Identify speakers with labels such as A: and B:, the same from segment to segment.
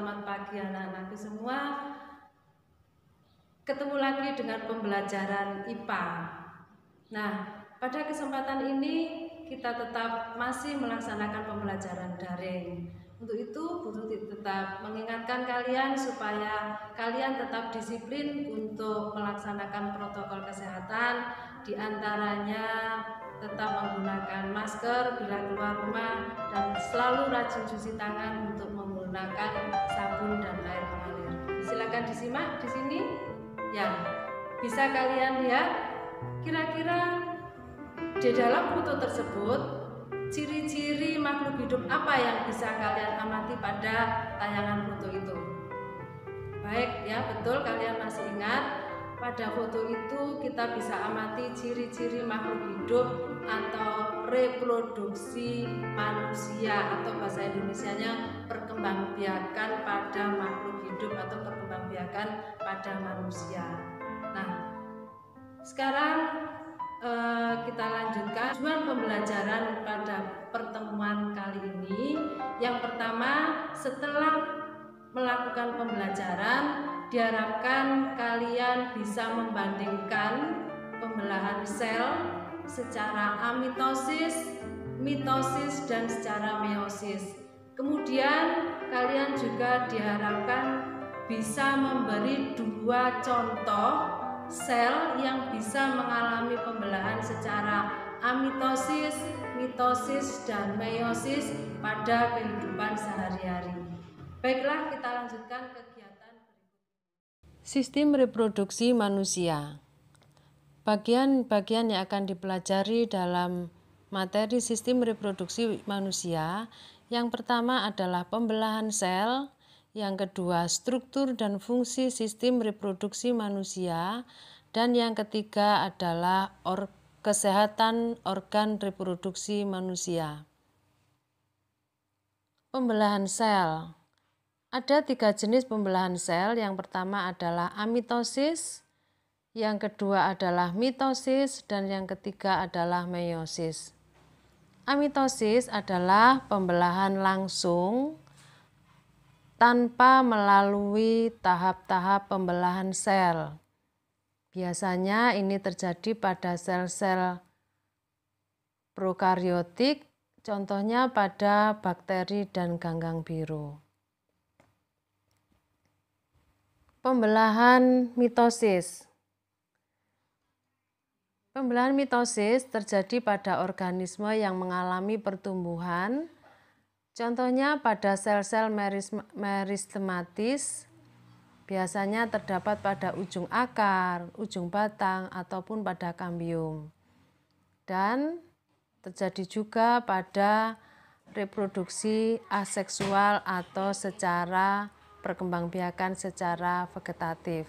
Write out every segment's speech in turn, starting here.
A: Selamat pagi anak-anakku semua. Ketemu lagi dengan pembelajaran IPA. Nah, pada kesempatan ini kita tetap masih melaksanakan pembelajaran daring. Untuk itu, Bu Tuti tetap mengingatkan kalian supaya kalian tetap disiplin untuk melaksanakan protokol kesehatan, diantaranya tetap menggunakan masker bila keluar rumah dan selalu rajin cuci tangan untuk menggunakan sabun dan air mengalir. Silakan disimak di sini. Ya, bisa kalian lihat kira-kira di dalam foto tersebut ciri-ciri makhluk hidup apa yang bisa kalian amati pada tayangan foto itu. Baik ya, betul kalian masih ingat. Pada foto itu kita bisa amati ciri-ciri makhluk hidup atau reproduksi manusia, atau bahasa Indonesianya perkembangbiakan pada makhluk hidup atau perkembangbiakan pada manusia. Nah, sekarang kita lanjutkan tujuan pembelajaran pada pertemuan kali ini. Yang pertama, setelah melakukan pembelajaran, diharapkan kalian bisa membandingkan pembelahan sel secara amitosis, mitosis, dan secara meiosis. Kemudian kalian juga diharapkan bisa memberi 2 contoh sel yang bisa mengalami pembelahan secara amitosis, mitosis, dan meiosis pada kehidupan sehari-hari. Baiklah, kita lanjutkan kegiatan berikutnya.
B: Sistem reproduksi manusia. Bagian-bagian yang akan dipelajari dalam materi sistem reproduksi manusia, yang pertama adalah pembelahan sel, yang kedua struktur dan fungsi sistem reproduksi manusia, dan yang ketiga adalah kesehatan organ reproduksi manusia. Pembelahan sel. Ada 3 jenis pembelahan sel. Yang pertama adalah amitosis, yang kedua adalah mitosis, dan yang ketiga adalah meiosis. Amitosis adalah pembelahan langsung tanpa melalui tahap-tahap pembelahan sel. Biasanya ini terjadi pada sel-sel prokariotik, contohnya pada bakteri dan ganggang biru. Pembelahan mitosis. Pembelahan mitosis terjadi pada organisme yang mengalami pertumbuhan, contohnya pada sel-sel meristematis, biasanya terdapat pada ujung akar, ujung batang, ataupun pada kambium. Dan terjadi juga pada reproduksi aseksual atau secara perkembangbiakan secara vegetatif.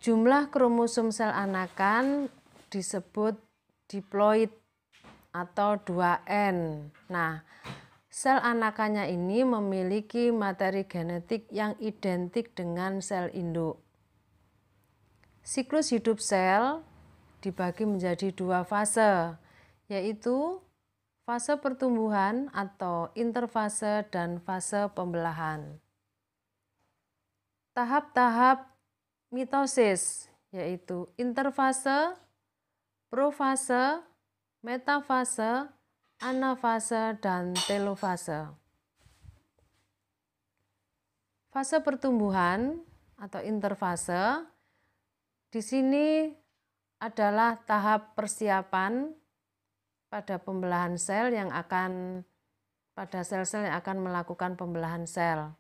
B: Jumlah kromosom sel anakan disebut diploid atau 2N. Nah, sel anakannya ini memiliki materi genetik yang identik dengan sel induk. Siklus hidup sel dibagi menjadi 2 fase, yaitu fase pertumbuhan atau interfase dan fase pembelahan. Tahap-tahap mitosis yaitu interfase, profase, metafase, anafase, dan telofase. Fase pertumbuhan atau interfase di sini adalah tahap persiapan pada pembelahan sel yang akan pada sel-sel yang akan melakukan pembelahan sel.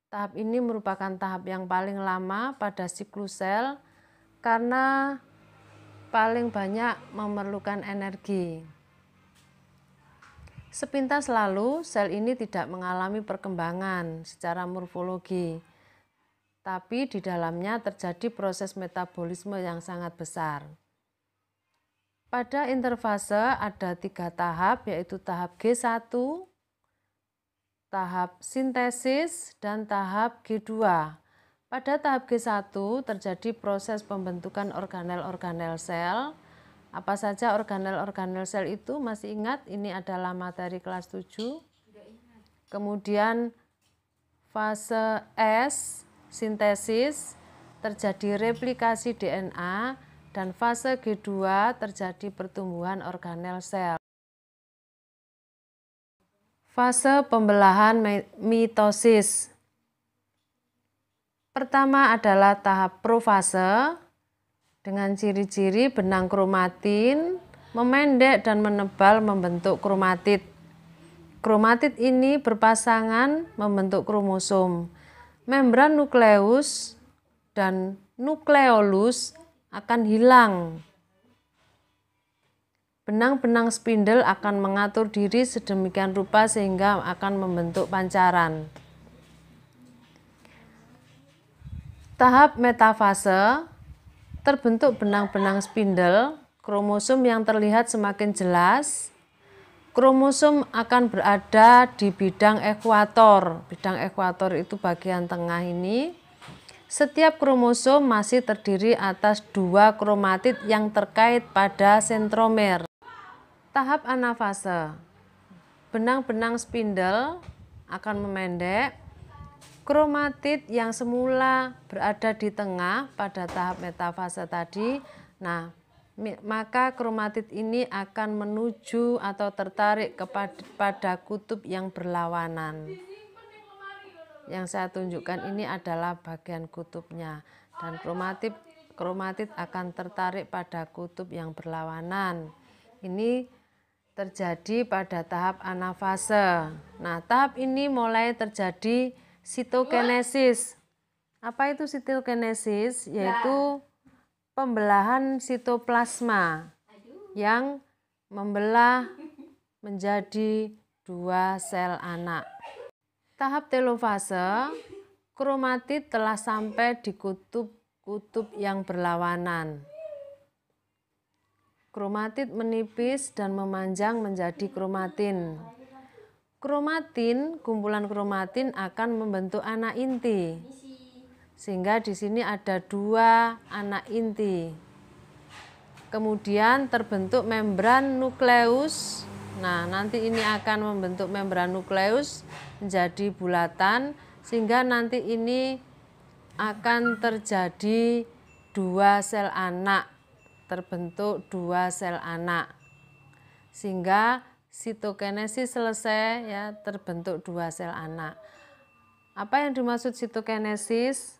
B: Tahap ini merupakan tahap yang paling lama pada siklus sel karena paling banyak memerlukan energi. Sepintas lalu, sel ini tidak mengalami perkembangan secara morfologi, tapi di dalamnya terjadi proses metabolisme yang sangat besar. Pada interfase ada 3 tahap, yaitu tahap G1, tahap sintesis, dan tahap G2. Pada tahap G1 terjadi proses pembentukan organel-organel sel. Apa saja organel-organel sel itu? Masih ingat? Ini adalah materi kelas 7. Kemudian fase S, sintesis, terjadi replikasi DNA, dan fase G2 terjadi pertumbuhan organel sel. Fase pembelahan mitosis. Pertama adalah tahap profase dengan ciri-ciri benang kromatin memendek dan menebal membentuk kromatid. Kromatid ini berpasangan membentuk kromosom. Membran nukleus dan nukleolus akan hilang. Benang-benang spindle akan mengatur diri sedemikian rupa sehingga akan membentuk pancaran. Tahap metafase, terbentuk benang-benang spindle, kromosom yang terlihat semakin jelas. Kromosom akan berada di bidang ekuator. Bidang ekuator itu bagian tengah ini. Setiap kromosom masih terdiri atas 2 kromatid yang terkait pada sentromer. Tahap anafase, benang-benang spindle akan memendek. Kromatid yang semula berada di tengah pada tahap metafase tadi, maka kromatid ini akan menuju atau tertarik kepada kutub yang berlawanan. Yang saya tunjukkan ini adalah bagian kutubnya, dan kromatid akan tertarik pada kutub yang berlawanan. Ini terjadi pada tahap anafase. Nah, tahap ini mulai terjadi sitokinesis. Apa itu sitokinesis? Yaitu pembelahan sitoplasma yang membelah menjadi 2 sel anak. Tahap telofase, kromatid telah sampai di kutub-kutub yang berlawanan. Kromatid menipis dan memanjang menjadi kromatin. Kromatin, kumpulan kromatin akan membentuk anak inti. Sehingga di sini ada 2 anak inti. Kemudian terbentuk membran nukleus. Nah, nanti ini akan membentuk membran nukleus menjadi bulatan, sehingga nanti ini akan terjadi 2 sel anak. Terbentuk 2 sel anak. Sehingga sitokinesis selesai, ya, terbentuk 2 sel anak. Apa yang dimaksud sitokinesis?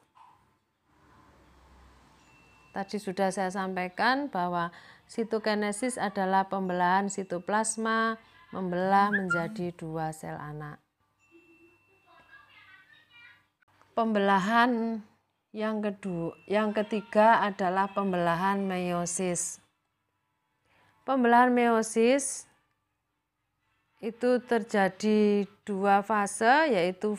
B: Tadi sudah saya sampaikan bahwa sitokinesis adalah pembelahan sitoplasma membelah menjadi 2 sel anak. Pembelahan yang ketiga adalah pembelahan meiosis. Pembelahan meiosis itu terjadi 2 fase, yaitu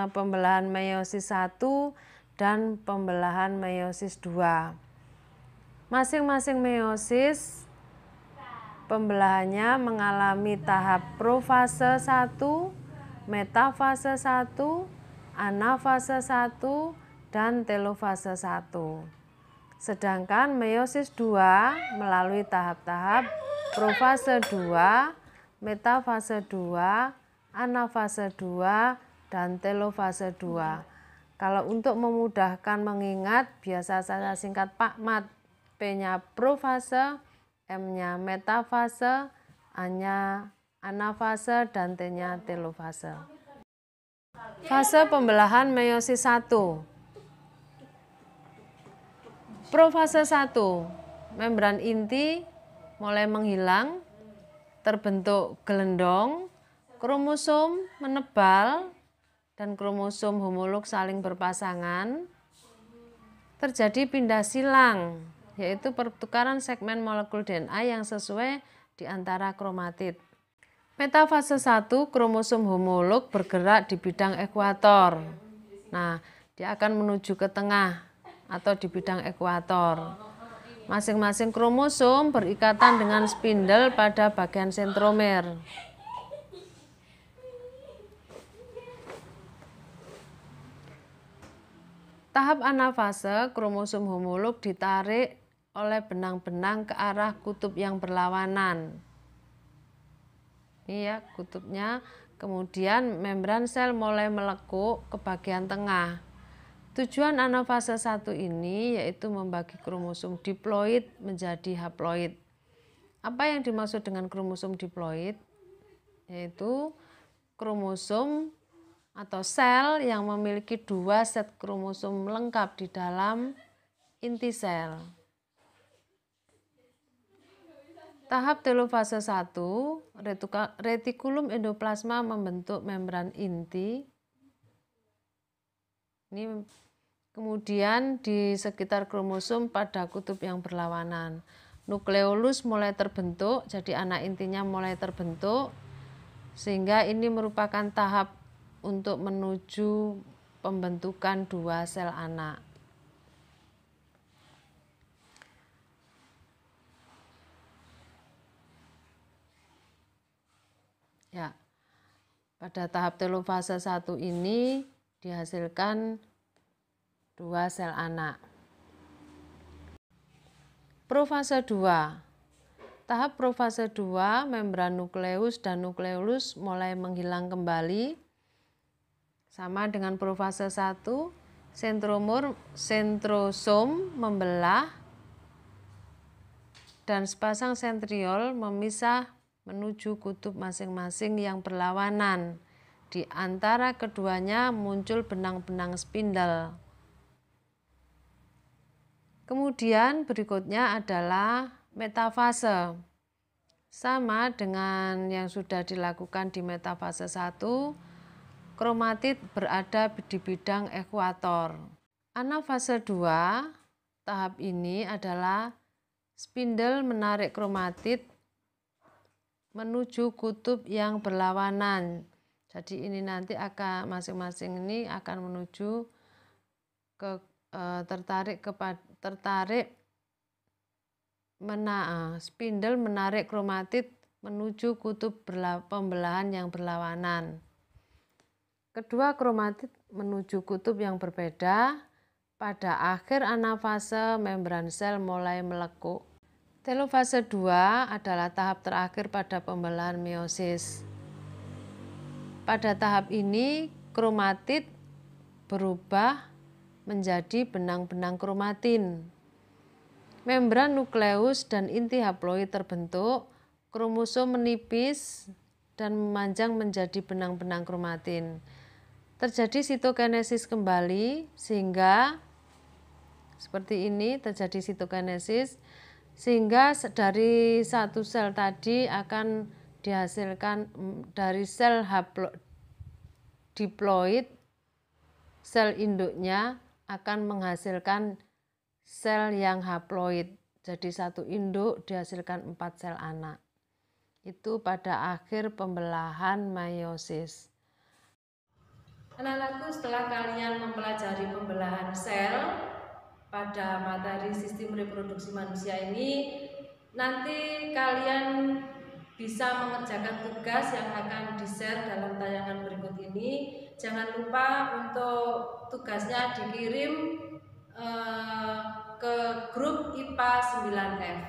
B: pembelahan meiosis 1 dan pembelahan meiosis 2. Masing-masing meiosis pembelahannya mengalami tahap profase 1, metafase 1, anafase 1, dan telofase 1. Sedangkan meiosis 2 melalui tahap-tahap profase 2, metafase 2, anafase 2, dan telofase 2. Kalau untuk memudahkan mengingat, biasa saya singkat PAKMAT. P-nya profase, M-nya metafase, A-nya anafase, dan T-nya telofase. Fase pembelahan meiosis 1. Profase 1, membran inti mulai menghilang, terbentuk gelendong, kromosom menebal, dan kromosom homolog saling berpasangan. Terjadi pindah silang, yaitu pertukaran segmen molekul DNA yang sesuai di antara kromatid. Metafase 1, kromosom homolog bergerak di bidang ekuator. Nah, dia akan menuju ke tengah atau di bidang ekuator. Masing-masing kromosom berikatan dengan spindle pada bagian sentromer. Tahap anafase, kromosom homolog ditarik oleh benang-benang ke arah kutub yang berlawanan. Ini ya, kutubnya Kemudian membran sel mulai melekuk ke bagian tengah. Tujuan anafase 1 ini yaitu membagi kromosom diploid menjadi haploid. Apa yang dimaksud dengan kromosom diploid? Yaitu kromosom atau sel yang memiliki 2 set kromosom lengkap di dalam inti sel. Tahap telofase 1, retikulum endoplasma membentuk membran inti. Ini kemudian di sekitar kromosom pada kutub yang berlawanan. Nukleolus mulai terbentuk, jadi anak intinya mulai terbentuk, sehingga ini merupakan tahap untuk menuju pembentukan 2 sel anak. Ya, pada tahap telofase 1 ini dihasilkan 2 sel anak. Profase 2. Tahap profase 2, membran nukleus dan nukleolus mulai menghilang kembali. Sama dengan profase 1, sentrosom membelah dan sepasang sentriol memisah menuju kutub masing-masing yang berlawanan. Di antara keduanya muncul benang-benang spindel. Kemudian berikutnya adalah metafase. Sama dengan yang sudah dilakukan di metafase 1, kromatid berada di bidang ekuator. Anafase 2, tahap ini adalah spindel menarik kromatid menuju kutub yang berlawanan. Jadi ini nanti akan masing-masing ini akan menuju ke spindel menarik kromatid menuju kutub pembelahan yang berlawanan. Kedua kromatid menuju kutub yang berbeda. Pada akhir anafase membran sel mulai melekuk. Telofase 2 adalah tahap terakhir pada pembelahan meiosis. Pada tahap ini kromatid berubah menjadi benang-benang kromatin. Membran nukleus dan inti haploid terbentuk, kromosom menipis dan memanjang menjadi benang-benang kromatin. Terjadi sitokinesis kembali sehingga seperti ini terjadi sitokinesis. Sehingga dari satu sel tadi akan dihasilkan dari sel diploid, sel induknya akan menghasilkan sel yang haploid. Jadi satu induk dihasilkan 4 sel anak. Itu pada akhir pembelahan meiosis.
A: Anak-anakku, setelah kalian mempelajari pembelahan sel pada materi sistem reproduksi manusia ini, nanti kalian bisa mengerjakan tugas yang akan di-share dalam tayangan berikut ini. Jangan lupa untuk tugasnya dikirim ke grup IPA 9F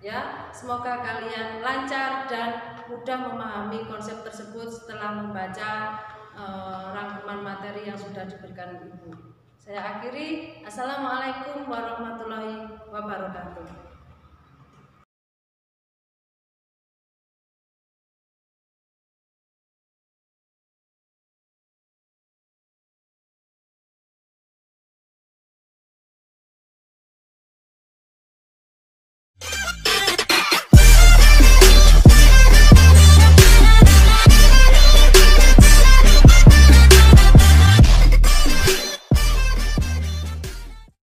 A: ya. Semoga kalian lancar dan mudah memahami konsep tersebut setelah membaca rangkuman materi yang sudah diberikan Ibu. Saya akhiri. Assalamualaikum warahmatullahi wabarakatuh.